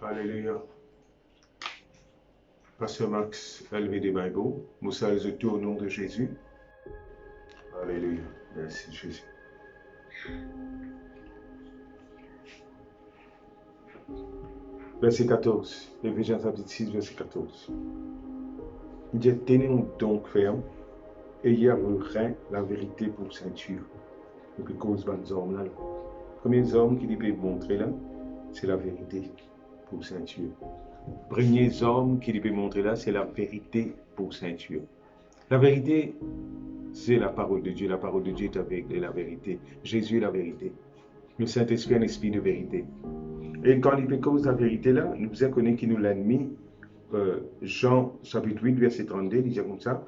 Alléluia. Pasteur Max, LVD Bible, nous saluons tout au nom de Jésus. Alléluia. Merci Jésus. Verset 14. Éphésiens chapitre 6, verset 14. Il dit, tenez-nous donc ferme, ayez à vos reins la vérité pour ceinture. Et puis cause de hommes là. Premier homme qui peut montrer là, c'est la vérité pour ceinture. Premier homme qui peut montrer là, c'est la vérité pour ceinture. La vérité, c'est la parole de Dieu. La parole de Dieu est la vérité. Jésus est la vérité. Le Saint-Esprit est un esprit de vérité. Et quand il peut cause la vérité là, nous avons connu qui nous l'a mis. Jean chapitre 8, verset 32, il dit comme ça,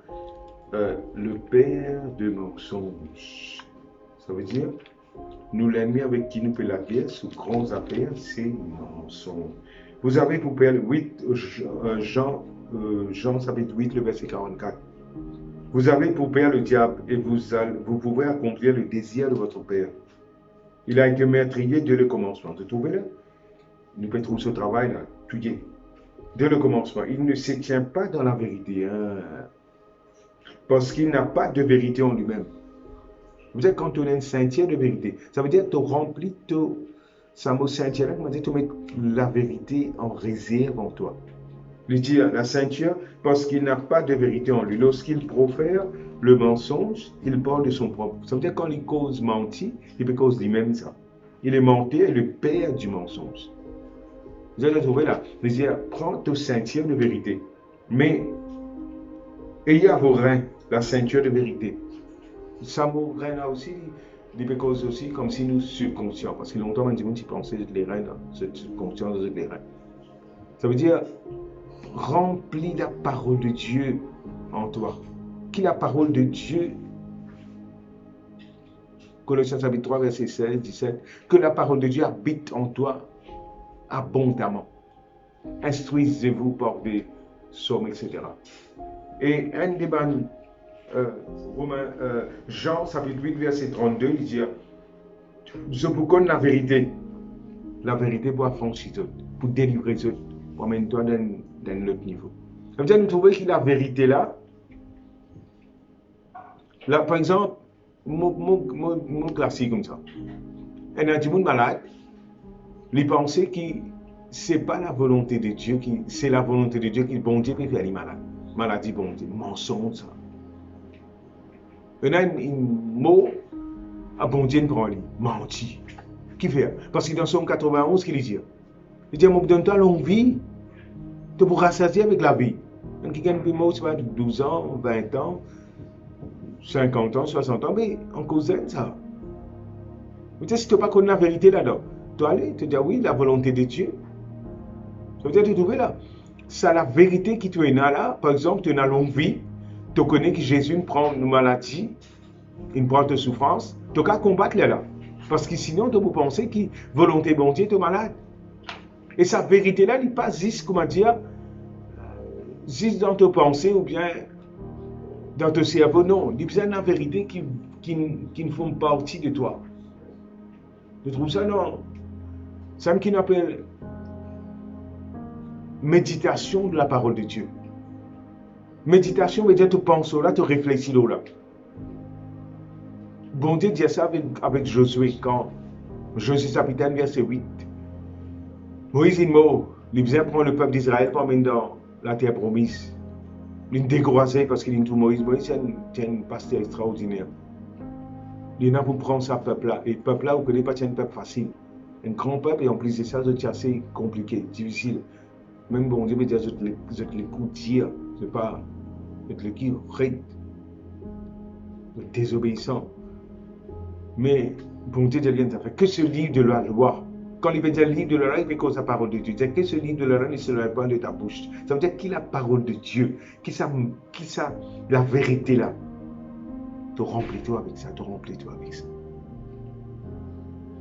le père de mensonge. Ça veut dire, nous l'ennemi avec qui nous peut la guerre, sous grandes affaires, c'est mensonge. Vous avez pour père 8, Jean chapitre 8, le verset 44. Vous avez pour père le diable et vous pouvez accomplir le désir de votre père. Il a été meurtrier dès le commencement. Vous trouvez là? Nous pouvons trouver ce travail là, tué. Dès le commencement. Il ne se tient pas dans la vérité. Hein, parce qu'il n'a pas de vérité en lui-même. Vous êtes quand on a une ceinture de vérité. Ça veut dire que tu remplis ça mot ceinture là, tu mets la vérité en réserve en toi. Il dit la ceinture parce qu'il n'a pas de vérité en lui. Lorsqu'il profère le mensonge, il parle de son propre. Ça veut dire que quand il cause mentir, il peut cause lui-même ça. Il est menteur et le père du mensonge. Vous allez trouver là. Il dit prends ta ceinture de vérité. Mais ayez à vos reins la ceinture de vérité. Ça mot rein là aussi, il peut causer aussi comme si nous subconscients. Parce que longtemps, on dit tu pensais les reins là, cette subconscience de les reins. Ça veut dire remplis la parole de Dieu en toi. Qui la parole de Dieu, Colossiens chapitre 3, verset 16, 17, que la parole de Dieu habite en toi abondamment. Instruisez-vous par des sommes, etc. Et un des Jean chapitre 8, verset 32, il dit, je vous connais la vérité. La vérité pour affranchir, pour délivrer, pour amener toi dans l'autre niveau. Ça veut dire, nous trouvons que la vérité là, par exemple, mon classique comme ça. Un individu malade, il pensait que ce n'est pas la volonté de Dieu, c'est la volonté de Dieu qui bon Dieu peut faire les malades. Maladie, bon Dieu, mensonge ça. On a un mot, à bon Dieu, prend lui, menti. Qui fait? Parce que dans Somme 91, qu'il dit, il dit, donne-toi longue vie, tu pourras rassasier avec la vie. Donc, il gagne plus mot, c'est pas 12 ans, 20 ans, 50 ans, 60 ans, mais en cause de ça. Mais si tu n'as pas connu la vérité là-dedans, tu vas aller te dire oui, la volonté de Dieu. Ça veut dire que tu trouves là. C'est la vérité qui te est là. Par exemple, tu as une longue vie, tu connais que Jésus prend une maladie, il prend de souffrance, tu as combattre là. Parce que sinon, tu peux penser que volonté bon Dieu, tu es malade. Et sa vérité là, il n'est pas juste, comment dire, juste dans tes pensées ou bien dans ton cerveau, non. Il y a une vérité qui ne font partie de toi. Tu trouves ça, non? C'est ce qu'on appelle méditation de la parole de Dieu. Méditation veut dire tu penses là, tu réfléchis là. Bon Dieu dit ça avec Josué, quand Josué chapitre 1, verset 8. Moïse est mort, il vient prendre le peuple d'Israël pour amener dans la terre promise. Il est dégroisé parce qu'il est tout Moïse. Moïse est un pasteur extraordinaire. Il a pour prendre ce peuple-là. Et le peuple-là, vous ne connaissez pas, c'est un peuple facile. Un grand peuple, et en plus de ça, c'est assez compliqué, difficile. Même bon Dieu veut dire, je te l'écoute dire, c'est pas, je te l'écoute, raide, désobéissant. Mais bon Dieu dit rien, ça fait que ce livre de la loi. Quand il veut dire livre de la loi, il veut cause la parole de Dieu. Il dit que ce livre de la loi ne se lève pas de ta bouche. Ça veut dire qu'il a la parole de Dieu, qui ça, la vérité là. Tu remplis-toi avec ça, tu remplis-toi avec ça.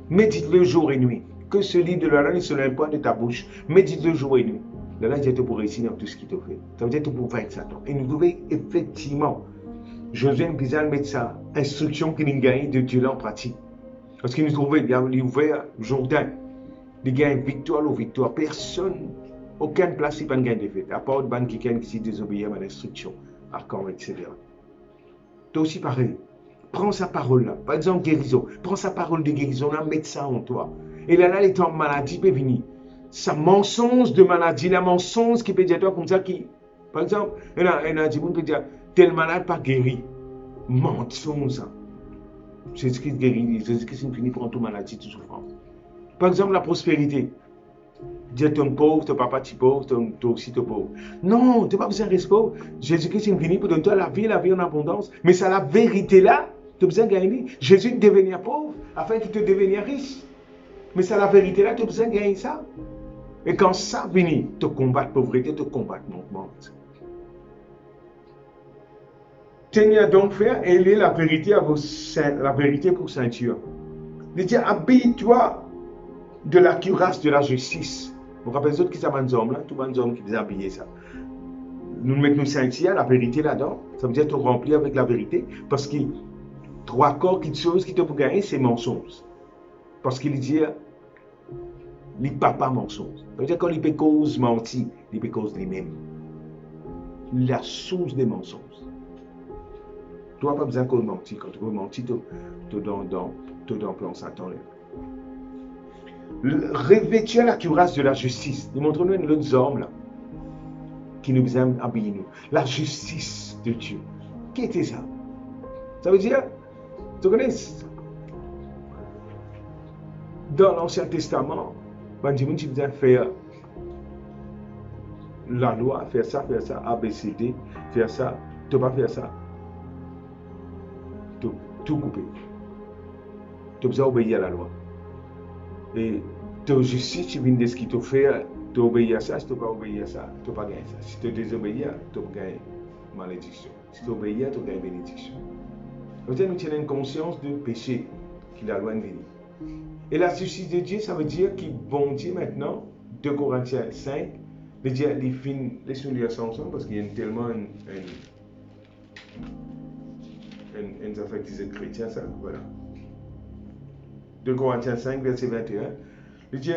Médite-le jour et nuit. Que ce livre de la loi ne se lève pas de ta bouche. Médite-le jour et nuit. Là, il dit tu pour réussir dans tout ce qu'il te fait. Ça veut dire que tu pour vaincre Satan. Et nous devons effectivement, Josué Bizarre mettre sa instruction qu'il a gagnée de Dieu là en pratique. Parce qu'il nous trouvait, il a ouvert Jourdain. de gagner victoire ou victoire. Personne, aucune place, il n'y a pas de gain de fait. À part de quelqu'un qui désobéit à l'instruction, à quand, etc. Toi aussi pareil. Prends sa parole là. Par exemple, guérison. Prends sa parole de guérison là, mets ça en toi. Et là, il est en maladie, peut venir. Sa mensonge de maladie, la mensonge qui peut dire toi comme ça, qui, par exemple, il y a des gens qui peut dire, tel malade pas guéri. Mensonge ça. Jésus-Christ guérit, Jésus-Christ finit pour toute maladie, toute souffrance. Par exemple, la prospérité. Dire tu es pauvre, ton papa tu es pauvre, toi aussi tu es pauvre. Non, tu n'as pas besoin de rester pauvre. Jésus-Christ est venu pour donner toi la vie en abondance. Mais c'est la vérité là, tu as besoin de gagner. Jésus est devenu pauvre afin qu'il te devienne riche. Mais c'est la vérité là, tu as besoin de gagner ça. Et quand ça vient, tu combats la pauvreté, tu combats le manquement. Tenez donc faire, elle est la vérité à vos la vérité pour ceinture. Il dit, habille-toi de la cuirasse de la justice. Vous rappelez les autres qui sont des hommes là, tous les hommes qui vous habillent ça. Nous mettons ceinture, la vérité là-dedans. Ça veut dire te remplir avec la vérité. Parce que trois corps, quelque chose qui te peut gagner, c'est mensonge. Parce qu'il dit, il ne peut pas mensonge. Ça veut dire quand il peut cause mentir, il peut cause lui-même. La source des mensonges. Tu n'as pas besoin de mentir. Quand tu veux mentir, tu es dans plan Satan. Revêtir la cuirasse de la justice. Montre-nous l'autre homme là, qui nous aime habiller nous. La justice de Dieu. Qui était ça? Ça veut dire, tu connais, dans l'Ancien Testament, tu faisais faire la loi, faire ça, ABCD, faire ça, tu ne peux pas faire ça. Tout couper. Tu as besoin d'obéir à la loi. Et ta justice, tu viens de ce qu'il te fait, tu obéis à ça, si tu ne peux pas obéir à ça, tu ne peux pas gagner ça. Si tu désobéis, tu peux gagner malédiction. Si tu obéis, tu gagnes bénédiction. Donc, nous tenons une conscience de péché qui la loi venir. Et la justice de Dieu, ça veut dire qu'il bon Dieu maintenant, 2 Corinthiens 5, veut dire les fins, laissez-nous lire ça ensemble parce qu'il y a tellement une affaire qui est chrétien, ça, voilà. 2 Corinthiens 5, verset 21. Il dit,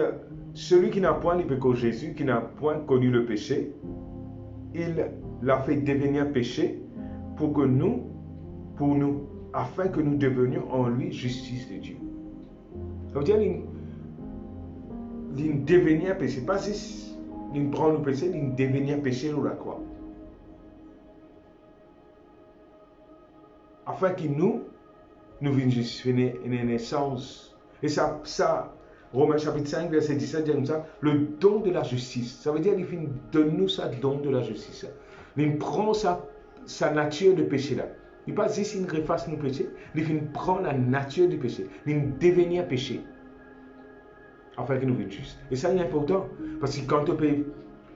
celui qui n'a point l'hypocrite Jésus, qui n'a point connu le péché, il l'a fait devenir péché pour nous, afin que nous devenions en lui justice de Dieu. Ça veut dire, il devenir péché, pas si il prend le péché, il devenir péché sur la croix. Afin que nous venions justifier une naissance. Et ça, Romains chapitre 5, verset 17, dit comme ça, le don de la justice. Ça veut dire qu'il donne-nous ça, don de la justice. Il prend sa nature de péché là. Il pas juste qu'il refasse nos péchés, il prend la nature du péché, il devenir péché. Afin que nous venions justes. Et ça c'est important, parce que quand tu peux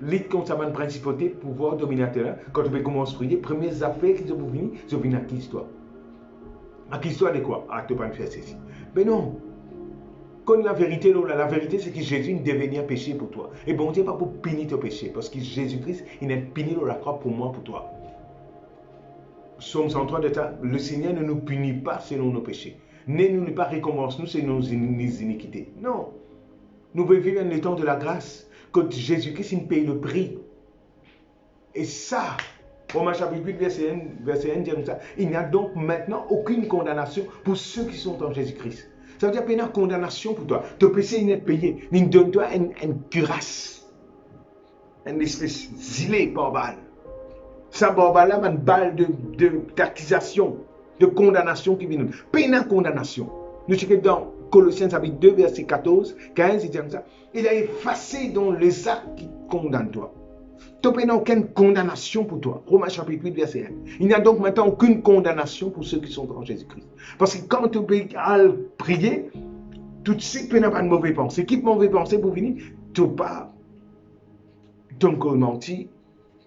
lutter contre sa principauté, pouvoir dominateur, quand tu peux commencer à prier, les premières affaires qui sont venues, sont venues à qui toi? À qui toi de quoi? Ah, tu ne peux pas faire ceci. Mais non. Quand la vérité, c'est que Jésus devenir péché pour toi. Et bon Dieu, pas pour punir ton péché, parce que Jésus-Christ, il est puni dans la croix pour moi, pour toi. Psaume 103 de temps, le Seigneur ne nous punit pas selon nos péchés. Ne nous pas récompense nous selon nos iniquités. Non. Nous vivons dans le temps de la grâce. Quand Jésus-Christ il paye le prix. Et ça, Romains chapitre 8, verset 1 dit comme ça. Il n'y a donc maintenant aucune condamnation pour ceux qui sont en Jésus-Christ. Ça veut dire qu'il y a une condamnation pour toi. Ton péché il est payé. Il donne-toi une cuirasse. Une espèce de gilet barbare. Ça barbare là, une balle d'accusation, de condamnation qui vient. Pas une condamnation. Nous checkons dans Colossiens chapitre 2, verset 14, 15, il dit comme ça. Il a effacé dans les actes qui condamnent toi. Tu n'as aucune condamnation pour toi. Romains chapitre 8, verset 1. Il n'y a donc maintenant aucune condamnation pour ceux qui sont en Jésus-Christ. Parce que quand tu peux prier, tout de suite, tu n'as pas de mauvaise pensée. Qui peut mauvaise pensée pour venir? Tu n'as pas encore menti,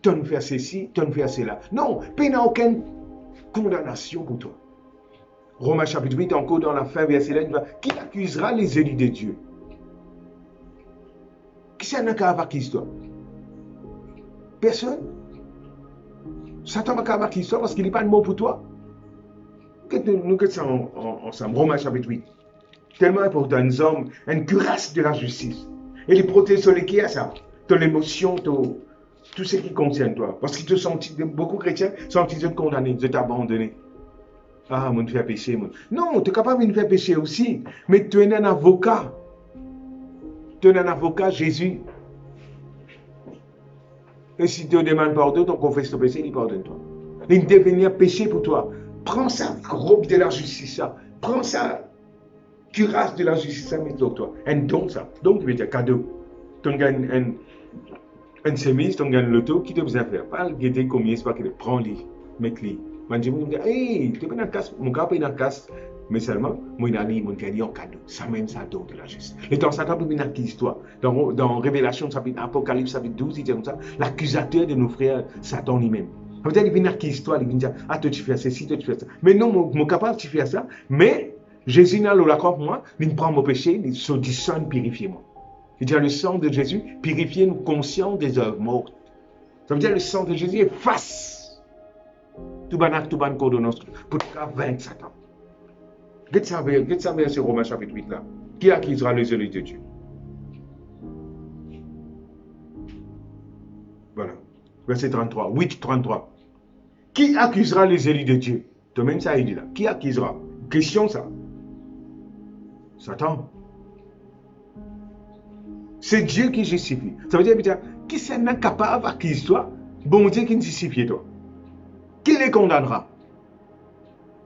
tu ne fais ceci, tu ne fais cela. Non, tu n'as aucune condamnation pour toi. Romains chapitre 8, encore dans la fin, verset 1, qui accusera les élus de Dieu? Qui s'en a qu'à accuser toi? Personne. Satan va qu'à accuser toi parce qu'il n'est pas de mot pour toi. Nous sommes ensemble. Romains chapitre 8. tellement important, un homme, une cuirasse de la justice. Et les protège sur les qui a ça, ton émotion, tout ce qui concerne toi. Parce que beaucoup de chrétiens sont de condamner, de t'abandonner. Ah, mon fait pécher. Non, tu es capable de faire pécher aussi, mais tu es un avocat. Tu es un avocat, Jésus. Et si tu demandes pardon, ton confesse ton péché, il pardonne-toi. Il devient péché pour toi. Prends sa robe de la justice, ça. Prends sa cuirasse de la justice, ça, mets-le toi. Un don, ça. Donc, tu veux dire cadeau. Tu gagnes un semis, tu gagnes l'auto, qui te besoin faire? Pas le guetter combien, c'est pas que prends-le, mets-le. Je dis, hey, tu es dans la casse, mon gars est dans la casse. Mais seulement, moi, je dis, mon gars, en cadeau. Ça même, ça don de la justice. Et dans Satan, il y a une histoire. Dans Révélation, chapitre Apocalypse, chapitre 12, il dit comme ça, l'accusateur de nos frères, Satan lui-même. Ça veut dire, il vient une histoire, il vient dire, ah, toi, tu fais ceci, toi, tu fais ça. Mais non, mon capable, tu fais ça. Mais, Jésus n'a pas pour moi, il prend mon péché, il se dit, sang, purifiez-moi. Il dit, le sang de Jésus, purifiez-nous conscients des œuvres mortes. Ça veut dire, le sang de Jésus efface tout ban acte, tout ban ordonnance pour vaincre Satan. Qu'est-ce ça verset Romains chapitre 8 là? Qui accusera les élus de Dieu? Voilà. Verset 33. 8, 33. Qui accusera les élus de Dieu? Toi-même, ça il dit là. Qui accusera? Question ça. Satan. C'est Dieu qui justifie. Ça veut dire, qui c'est incapable d'accuser toi? Bon Dieu qui justifie toi. Qui les condamnera?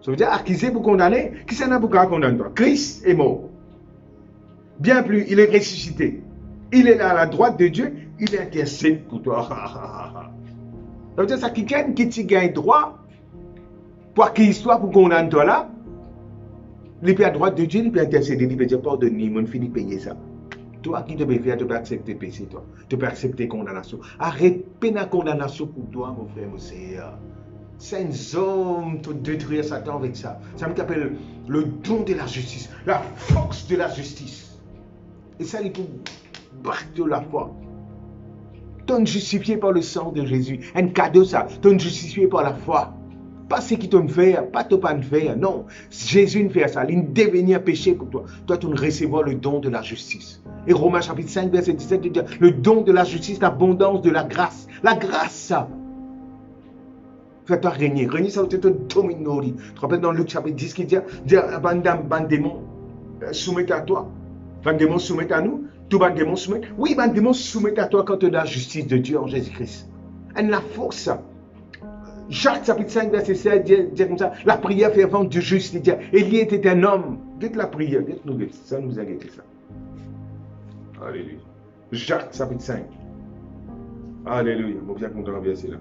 Ça veut dire accuser pour condamner. Qui c'est pour condamner toi? Christ est mort. Bien plus, il est ressuscité. Il est là à la droite de Dieu. Il intercède pour toi. Ça veut dire ça quelqu'un qui te gagne droit pour accuser toi pour condamner toi là. Il est à droite de Dieu, il peut intercéder, il peut dire pardonne-moi, mon fini payer ça. Toi qui te peux faire, tu peux accepter péché, toi. Tu peux accepter condamnation. Arrête la condamnation pour toi, mon frère, mon Seigneur. C'est un homme pour détruire Satan avec ça. Ça me appelle le don de la justice, la force de la justice. Et ça, il peut battre de la foi. Tu es justifié par le sang de Jésus. Un cadeau, ça. Tu es justifié par la foi. Pas ce qui te fait, pas te pas faire. Non, Jésus ne fait ça. Il devient péché pour toi. Toi, tu ne recevras le don de la justice. Et Romains chapitre 5, verset 17, dit le don de la justice, l'abondance de la grâce. La grâce, ça. Fais-toi régner. Régner, ça veut dire te dominer. Tu te rappelles dans Luc chapitre 10 qui dit ban démon, soumettent à toi. Ban démon, soumettent à nous. Tout ban démon, soumettent. Oui, ban démon, soumettent à toi quand tu as la justice de Dieu en Jésus-Christ. Et la force, ça. Jacques chapitre 5, verset 7, dit comme ça, la prière fervente du juste, il dit, Élie était un homme. Dites la prière, dites-nous, ça nous a guetté ça. Alléluia. Jacques chapitre 5. Alléluia. Bon, bien qu'on le verset là.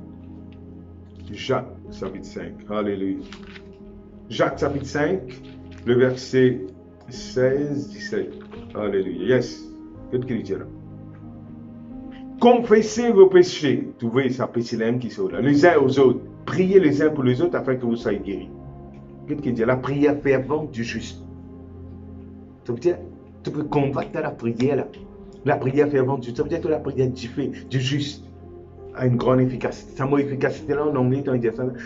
Jacques chapitre 5. Alléluia. Jacques chapitre 5, le verset 16, 17. Alléluia. Yes. Qu'est-ce qu'il dit là? Confessez vos péchés. Trouvez ça péché là qui sont là. Les uns aux autres. Priez les uns pour les autres afin que vous soyez guéris. Qu'est-ce qu'il dit? La prière fervente du juste. Ça veut dire, tu peux combattre la prière là. La prière fervente du juste. Ça veut dire que la prière du juste a une grande efficacité. Sa mot efficacité là en anglais,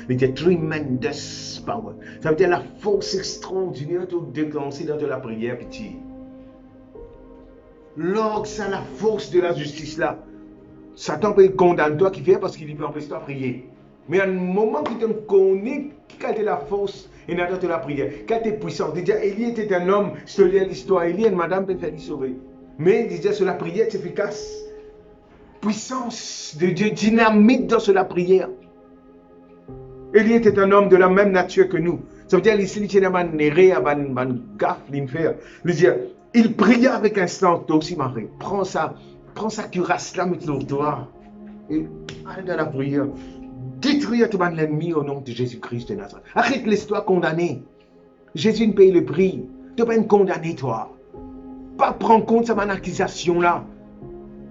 il dit tremendous power. Ça veut dire la force extraordinaire de déclencher dans la prière petit. Lorsque ça la force de la justice là, Satan peut condamner toi qui fait parce qu'il peut empêcher toi de prier. Mais à un moment où tu te connais, quelle est la force et dans la prière, quelle est puissance. Déjà, Élie était un homme, je te lis l'histoire, Élie et une madame peut faire lui sauver. Mais déjà, sur la prière, c'est efficace. Puissance de Dieu, dynamite dans la prière. Élie était un homme de la même nature que nous. Ça veut dire, ici, il y a un gaffe, il pria avec instant, aussi Marie. Prends sa cuirasse là, mets-le toi. Et allez dans la prière. Détruire tout l'ennemi au nom de Jésus-Christ de Nazareth. Arrête l'histoire condamnée. Jésus ne paye le prix. Tu ne peux pas condamner toi. Pas prendre compte de cette accusation là.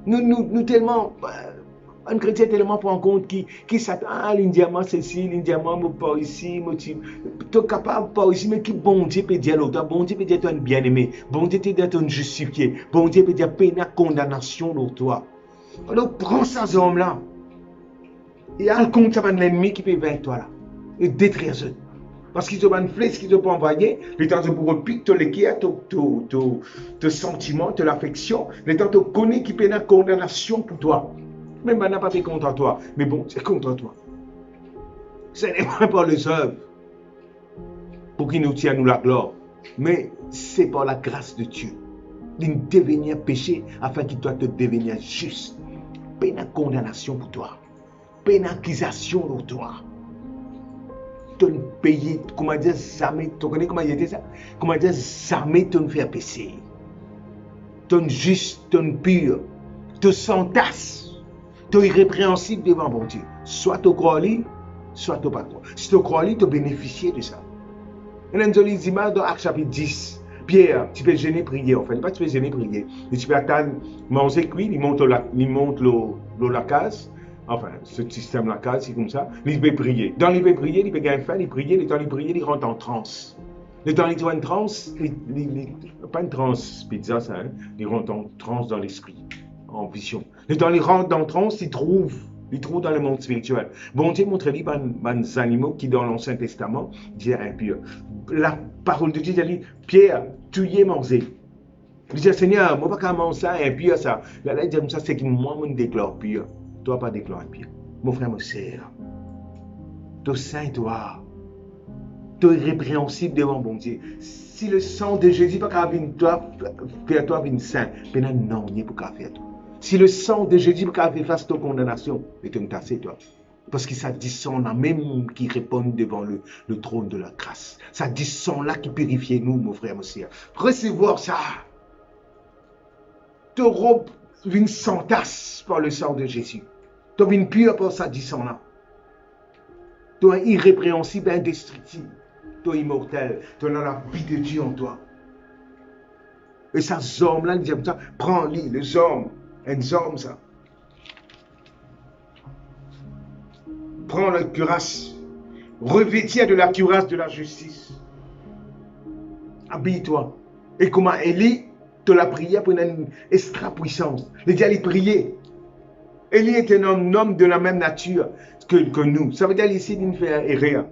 Nous tellement, un chrétien tellement prend compte qui s'attend à l'indiamant ceci, l'indiamant pas ici, tu es capable pas ici, mais qui bon Dieu peut dire l'autre, bon Dieu peut dire toi un bien-aimé, bon Dieu peut dire toi un justifié, bon Dieu peut dire peine à condamnation l'autre toi. Alors prends ces hommes là. Et à compte ça va l'ennemi qui peut vaincre toi là. Et détruire eux. Parce qu'ils te ban flèche, qu'ils te pas envoyé, le temps de pour repiquer ton l'équerre, ton sentiment, ton affection, le temps de connaître qui peut une condamnation pour toi. Même n'a pas fait contre toi, mais bon, c'est contre toi. Ce n'est pas par les œuvres pour qu'il nous tienne nous la gloire, mais c'est par la grâce de Dieu. Il devenir péché afin qu'il doit te devenir juste. Pas une condamnation pour toi, pas une accusation pour toi. Tu ne payes, comment dire, jamais, tu connais comment il était ça? Comment dire, jamais tu ne fais péché. Tu es juste, tu es pur, tu sans tasse, tu es irrépréhensible devant bon Dieu. Soit tu crois, soit tu ne pas croire. Si tu crois, tu bénéficies de ça. Il y a une jolie image dans Acte chapitre 10. Pierre, tu peux gêner prier, enfin, pas tu peux gêner prier. Et tu peux attendre, manger cuit, il monte la case. Enfin, ce système la case, c'est comme ça. Il peut prier. Dans il peut prier, il peut gagner faim, il prier, le temps il prier, il rentre en transe. Le temps il est en transe, pas une transe pizza, ça, hein? Il rentre en transe dans l'esprit, en vision. Le temps il rentre en transe, il trouve dans le monde spirituel. Bon Dieu montre-lui des animaux qui, dans l'Ancien Testament, disent impurs. La parole de Dieu dit, Pierre, tu y es mangé. Il dit, Seigneur, moi, pas manger ça, impur, ça. Là, il dit, ça, c'est que moi, je déclare pur. Toi, pas déclarer pur. Mon frère, mon sœur, toi, saint, toi, tu es répréhensible devant bon Dieu. Si le sang de Jésus pas qu'à venir toi, faire toi venir saint, maintenant, non, il n'y a pas qu'à faire toi. Si le sang de Jésus peut faire face à ta condamnation, et tu tassé toi. Parce que ça dit sang là même qui répond devant le trône de la grâce. Ça dit sang là qui purifie nous, mon frère, mon sœur. Recevoir ça. Te robe une sans tasse par le sang de Jésus. Tu es pure par ça dit sang là. Tu es irrépréhensible, indestructible. Tu es immortel. Tu as la vie de Dieu en toi. Et ça, homme là, il dit ça, prends-les, les hommes. Un homme, ça. Prends la cuirasse. Revêtir de la cuirasse de la justice. Habille-toi. Et comment Élie te l'a prié pour une extra puissance. Il dit, il priait. Élie est un homme de la même nature que nous. Ça veut dire ici, il ne fait erreur.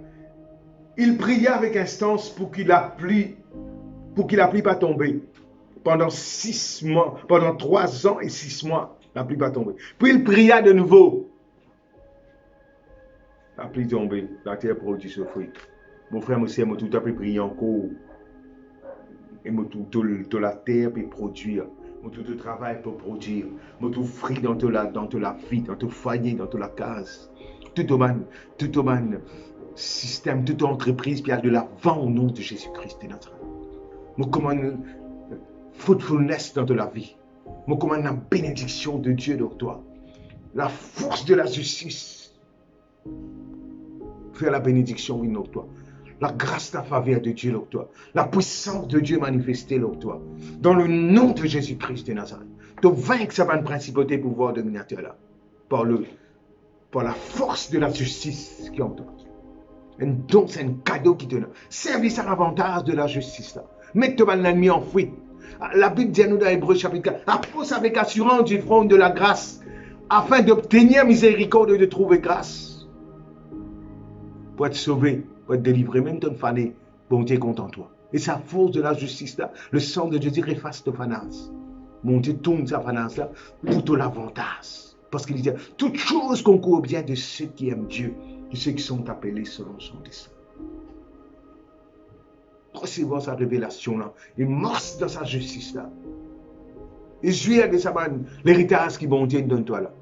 Il priait avec instance pour qu'il la pluie pas tomber. Pendant 6 mois, pendant 3 ans et 6 mois, la pluie va tomber. Puis il pria de nouveau. La pluie tombée, la terre produit ce fruit. Mon frère, mon sœur, moi tout à fait prier encore. Et moi tout la terre peut produire. Moi tout le travail peut produire. Moi tout fruit dans la vie, dans ton foyer, dans la case. Tout le système, toute entreprise, puis il y a de l'avant au nom de Jésus-Christ de Nazareth. Moi commande fruitfulness dans la vie. Moi commande la bénédiction de Dieu dans toi. La force de la justice. Faire la bénédiction dans toi. La grâce, la faveur de Dieu dans toi. La puissance de Dieu manifestée dans toi. Dans le nom de Jésus-Christ de Nazareth. Tu vaincre ça une principauté pouvoir dominateur là. Par la force de la justice qui est en toi. Donc c'est un cadeau qui te donne. Service à l'avantage de la justice là. Mets-toi l'ennemi en fuite. La Bible dit à nous dans Hébreux chapitre 4, approche avec assurance du front de la grâce, afin d'obtenir miséricorde et de trouver grâce. Pour être sauvé, pour être délivré, même ton fané, bon Dieu est content de toi. Et sa force de la justice là, le sang de Jésus efface ton fanas. Mon Dieu tourne sa fanas là pour tout l'avantage. Parce qu'il dit, toute chose concourt au bien de ceux qui aiment Dieu, de ceux qui sont appelés selon son dessein. Recevoir sa révélation là, et marche dans sa justice là. Et jouir de sa manne, l'héritage qui bon Dieu donne toi là.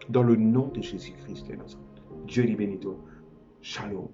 Dans le nom de Jésus-Christ de Nazareth. Dieu lui bénit toi. Shalom.